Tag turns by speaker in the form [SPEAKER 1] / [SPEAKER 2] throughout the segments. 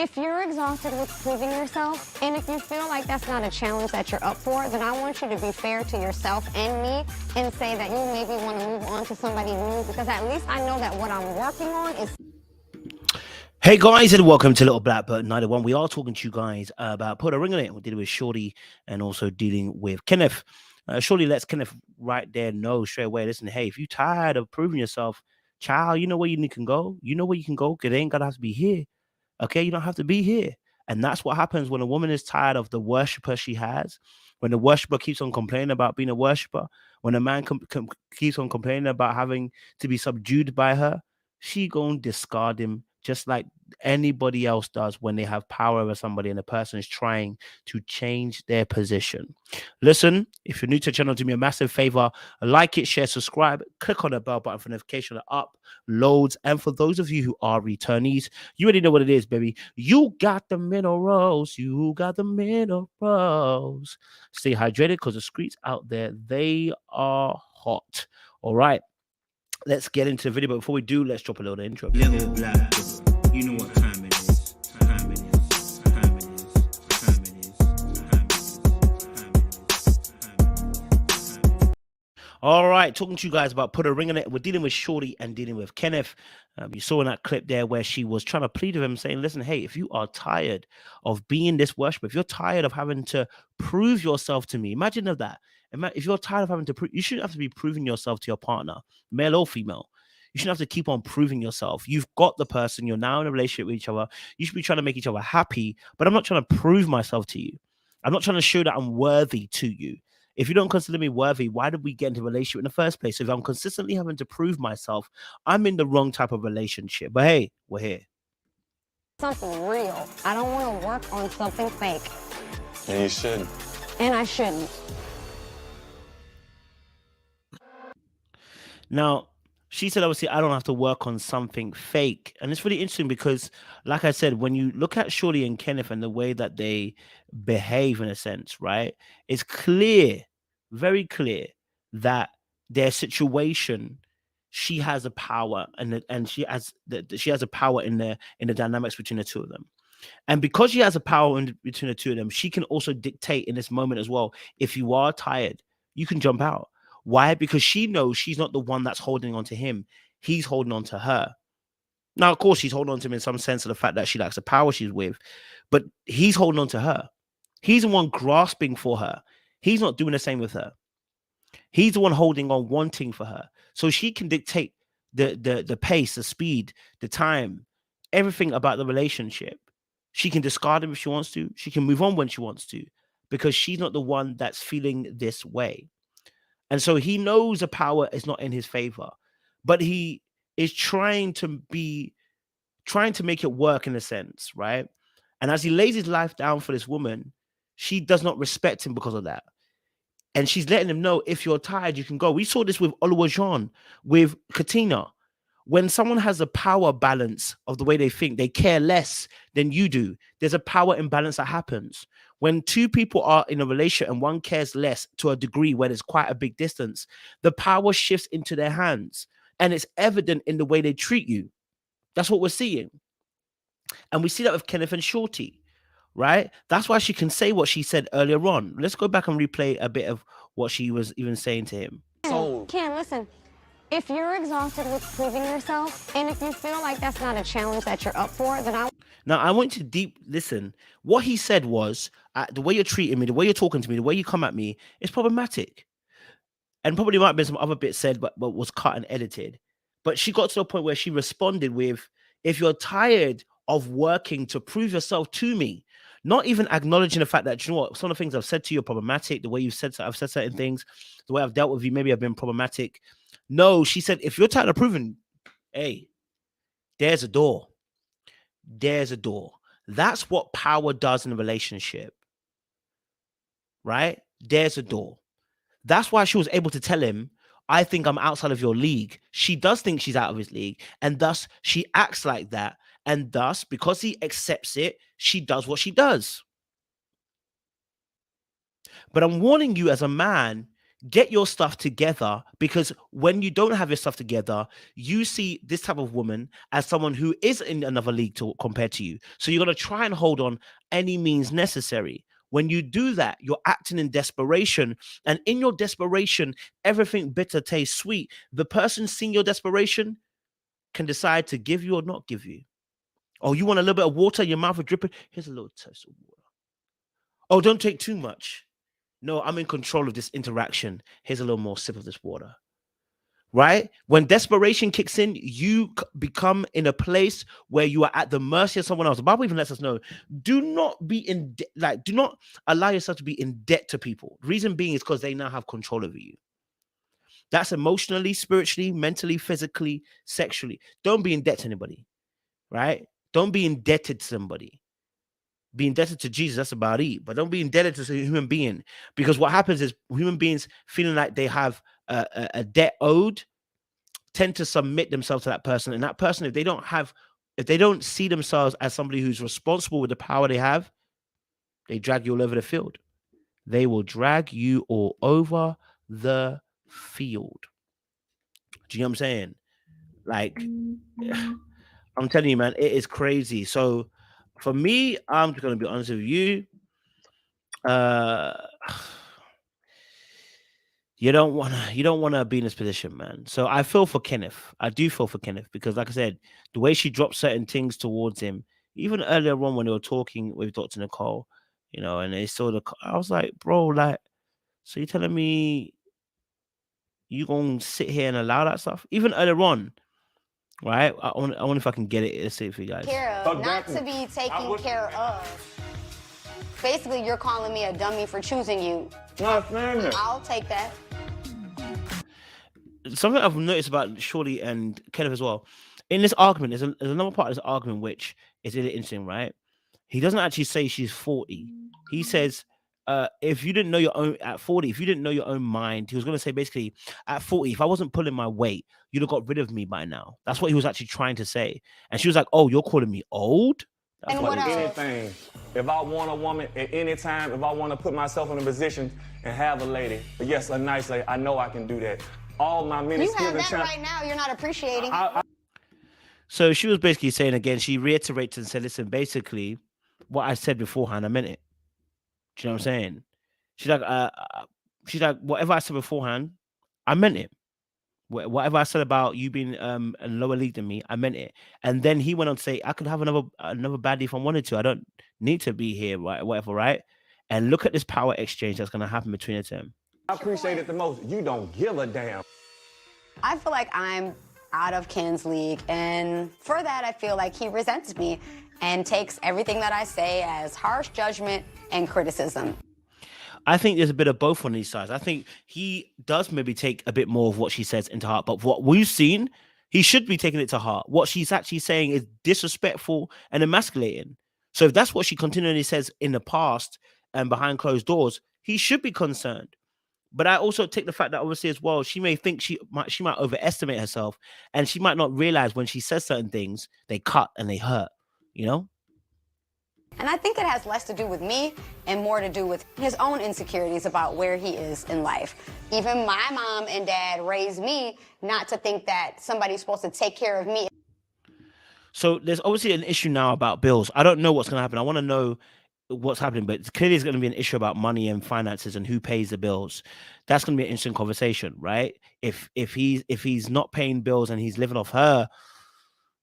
[SPEAKER 1] If you're exhausted with proving yourself, and if you feel like that's not a challenge that you're up for, then I want you to be fair to yourself and me and say that you maybe want to move on to somebody new, because at least I know that what I'm working on is...
[SPEAKER 2] Hey guys, and welcome to Little Black Bird 91. We are talking to you guys about Put a Ring on It. We're dealing with Shorty and also dealing with Kenneth. Shorty lets Kenneth right there know straight away, listen, hey, if you're tired of proving yourself, child, you know where you can go. You know where you can go, because it ain't gonna have to be here. Okay, you don't have to be here. And that's what happens when a woman is tired of the worshiper she has, when the worshiper keeps on complaining about being a worshiper, when a man keeps on complaining about having to be subdued by her, she gonna discard him just like anybody else does when they have power over somebody and the person is trying to change their position. Listen, if you're new to the channel, do me a massive favor, like it, share, subscribe, click on the bell button for notification of uploads. And for those of you who are returnees, you already know what it is, baby. You got the minerals. You got the minerals. Stay hydrated, because the streets out there, they are hot. All right. Let's get into the video, but before we do, let's drop a little intro. Little Black, you know what time it is. Time it is. Time it is. Time it is. Time it is. All right, talking to you guys about Put a Ring on It. We're dealing with Shorty and dealing with Kenneth. You saw in that clip there where she was trying to plead with him, saying, listen, hey, if you are tired of being this worshiper, if you're tired of having to prove yourself to me, imagine of that. If you're tired of having to prove, you shouldn't have to be proving yourself to your partner, male or female. You shouldn't have to keep on proving yourself. You've got the person. You're now in a relationship with each other. You should be trying to make each other happy, but I'm not trying to prove myself to you. I'm not trying to show that I'm worthy to you. If you don't consider me worthy, why did we get into a relationship in the first place? So if I'm consistently having to prove myself, I'm in the wrong type of relationship. But hey, we're here.
[SPEAKER 1] Something real. I don't want to work on something fake.
[SPEAKER 3] And you should.
[SPEAKER 1] And I shouldn't.
[SPEAKER 2] Now, she said, obviously, I don't have to work on something fake. And it's really interesting because, like I said, when you look at Shorty and Kenneth and the way that they behave, in a sense, right, it's clear, very clear, that their situation, she has a power, and she has a power in the dynamics between the two of them. And because she has a power between the two of them, she can also dictate in this moment as well. If you are tired, you can jump out. Why? Because she knows she's not the one that's holding on to him. He's holding on to her. Now, of course, she's holding on to him in some sense of the fact that she likes the power she's with, but he's holding on to her. He's the one grasping for her. He's not doing the same with her. He's the one holding on, wanting for her. So she can dictate the pace, the speed, the time, everything about the relationship. She can discard him if she wants to. She can move on when she wants to, because she's not the one that's feeling this way. And so he knows the power is not in his favor, but he is trying to make it work in a sense, right? And as he lays his life down for this woman, she does not respect him because of that. And she's letting him know, if you're tired, you can go. We saw this with Oluwaseun, with Katina. When someone has a power balance of the way they think, they care less than you do. There's a power imbalance that happens. When two people are in a relationship and one cares less to a degree where there's quite a big distance, the power shifts into their hands. And it's evident in the way they treat you. That's what we're seeing. And we see that with Kenneth and Shorty, right? That's why she can say what she said earlier on. Let's go back and replay a bit of what she was even saying to him.
[SPEAKER 1] Ken, listen. If you're exhausted with proving yourself, and if you feel like that's not a challenge that you're up for, then
[SPEAKER 2] Now, I want you to listen. What he said was, the way you're treating me, the way you're talking to me, the way you come at me, is problematic. And probably might have been some other bits said, but was cut and edited. But she got to a point where she responded with, if you're tired of working to prove yourself to me, not even acknowledging the fact that, you know what, some of the things I've said to you are problematic, the way I've said certain things, the way I've dealt with you, maybe I've been problematic. No, she said, if you're tired of proving, hey, there's a door. There's a door. That's what power does in a relationship, right? There's a door. That's why she was able to tell him, I think I'm outside of your league. She does think she's out of his league, and thus she acts like that. And thus, because he accepts it, she does what she does. But I'm warning you as a man, get your stuff together, because when you don't have your stuff together, you see this type of woman as someone who is in another league compared to you. So you're going to try and hold on any means necessary. When you do that, you're acting in desperation. And in your desperation, everything bitter tastes sweet. The person seeing your desperation can decide to give you or not give you. Oh, you want a little bit of water? Your mouth is dripping? Here's a little taste of water. Oh, don't take too much. No, I'm in control of this interaction. Here's a little more sip of this water. Right? When desperation kicks in, you become in a place where you are at the mercy of someone else. The Bible even lets us know, do not be in do not allow yourself to be in debt to people. The reason being is because they now have control over you. That's emotionally, spiritually, mentally, physically, sexually. Don't be in debt to anybody, right? Don't be indebted to somebody. Be indebted to Jesus, that's about it. But don't be indebted to a human being, because what happens is human beings feeling like they have a debt owed tend to submit themselves to that person. And that person, if they don't see themselves as somebody who's responsible with the power they have, they drag you all over the field. They will drag you all over the field. Do you know what I'm saying? Like, I'm telling you, man, it is crazy. So for me, I'm just gonna be honest with you. You don't wanna be in this position, man. So I feel for Kenneth. I do feel for Kenneth, because, like I said, the way she dropped certain things towards him, even earlier on when they were talking with Dr. Nicole, and they saw I was like, bro, like, so you're telling me you gonna sit here and allow that stuff? Even earlier on, right? I wonder if I can get it. Let's see it for you guys.
[SPEAKER 1] Not to be taken care of. Basically, you're calling me a dummy for choosing you. I'll take that.
[SPEAKER 2] Something I've noticed about Shorty and Kenneth as well, in this argument, there's another part of this argument which is really interesting, right? He doesn't actually say she's 40. He says, if you didn't know your own at 40, if you didn't know your own mind, he was going to say basically, at 40, if I wasn't pulling my weight, you'd have got rid of me by now. That's what he was actually trying to say. And she was like, oh, you're calling me old? That's
[SPEAKER 1] and what else?
[SPEAKER 3] Anything. If I want a woman at any time, if I want to put myself in a position and have a lady, yes, a nice lady, I know I can do that. All my many
[SPEAKER 1] you
[SPEAKER 3] skills
[SPEAKER 1] have that right now, you're not appreciating.
[SPEAKER 2] So she was basically saying again, she reiterates and said, listen, basically, what I said beforehand, I meant it. Do you know what I'm saying? She's like, whatever I said beforehand, I meant it. Whatever I said about you being a lower league than me, I meant it. And then he went on to say, I could have another baddie if I wanted to. I don't need to be here, right? Whatever, right? And look at this power exchange that's going to happen between the two.
[SPEAKER 3] I appreciate it the most. You don't give a damn.
[SPEAKER 1] I feel like I'm out of Ken's league, and for that, I feel like he resents me and takes everything that I say as harsh judgment and criticism.
[SPEAKER 2] I think there's a bit of both on these sides. I think he does maybe take a bit more of what she says into heart, but what we've seen, he should be taking it to heart. What she's actually saying is disrespectful and emasculating. So if that's what she continually says in the past and behind closed doors, he should be concerned. But I also take the fact that obviously as well, she may think she might overestimate herself, and she might not realize when she says certain things, they cut and they hurt,
[SPEAKER 1] And I think it has less to do with me and more to do with his own insecurities about where he is in life. Even my mom and dad raised me not to think that somebody's supposed to take care of me.
[SPEAKER 2] So there's obviously an issue now about bills. I don't know what's going to happen. I want to know what's happening, but clearly there's going to be an issue about money and finances and who pays the bills. That's going to be an interesting conversation, right? If he's not paying bills and he's living off her,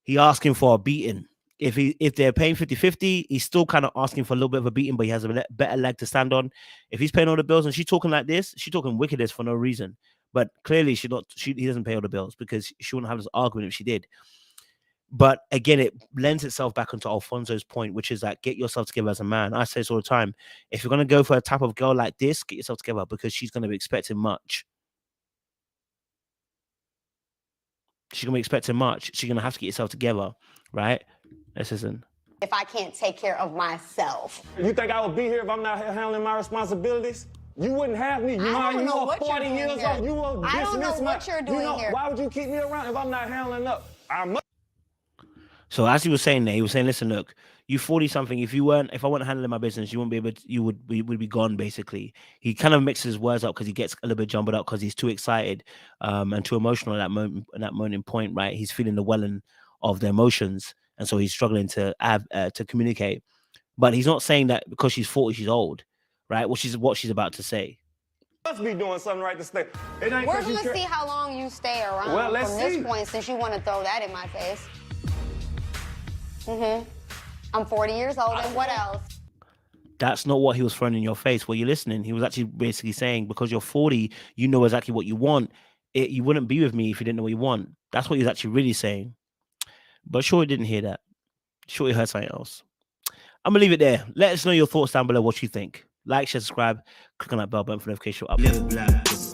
[SPEAKER 2] he asking for a beating. If they're paying 50-50, he's still kind of asking for a little bit of a beating, but he has a better leg to stand on. If he's paying all the bills and she's talking like this, she's talking wickedness for no reason. But clearly he doesn't pay all the bills, because she wouldn't have this argument if she did. But again, it lends itself back onto Alfonso's point, which is that get yourself together as a man. I say this all the time. If you're going to go for a type of girl like this, get yourself together, because she's going to be expecting much. She's going to be expecting much. She's going to have to get yourself together, right? Let's listen.
[SPEAKER 1] If I can't take care of myself.
[SPEAKER 3] You think I would be here if I'm not handling my responsibilities? You wouldn't have me. You
[SPEAKER 1] know
[SPEAKER 3] are 40 years old. You will
[SPEAKER 1] I don't know
[SPEAKER 3] dismiss
[SPEAKER 1] what you're doing here.
[SPEAKER 3] Why would you keep me around if I'm not handling up?
[SPEAKER 2] So as he was saying there, he was saying, listen, look, You 40 something. If I weren't handling my business, you wouldn't be able to, you would be gone basically. He kind of mixes words up because he gets a little bit jumbled up because he's too excited and too emotional at that moment in point, right? He's feeling the welling of the emotions, and so he's struggling to communicate. But he's not saying that because she's 40, she's old, right? Which is what she's about to say.
[SPEAKER 3] Must be doing something right to stay. It ain't
[SPEAKER 1] We're gonna see how long you stay around
[SPEAKER 3] Well, let's
[SPEAKER 1] from
[SPEAKER 3] see.
[SPEAKER 1] this point, since you want to throw that in my face. I'm 40 years old, and what else?
[SPEAKER 2] That's not what he was throwing in your face. While you're listening, he was actually basically saying, because you're 40, you know exactly what you want. You wouldn't be with me if you didn't know what you want. That's what he was actually really saying. But Shorty didn't hear that. Shorty heard something else. I'm gonna leave it there. Let us know your thoughts down below, what you think. Like, share, subscribe, click on that bell button for notification.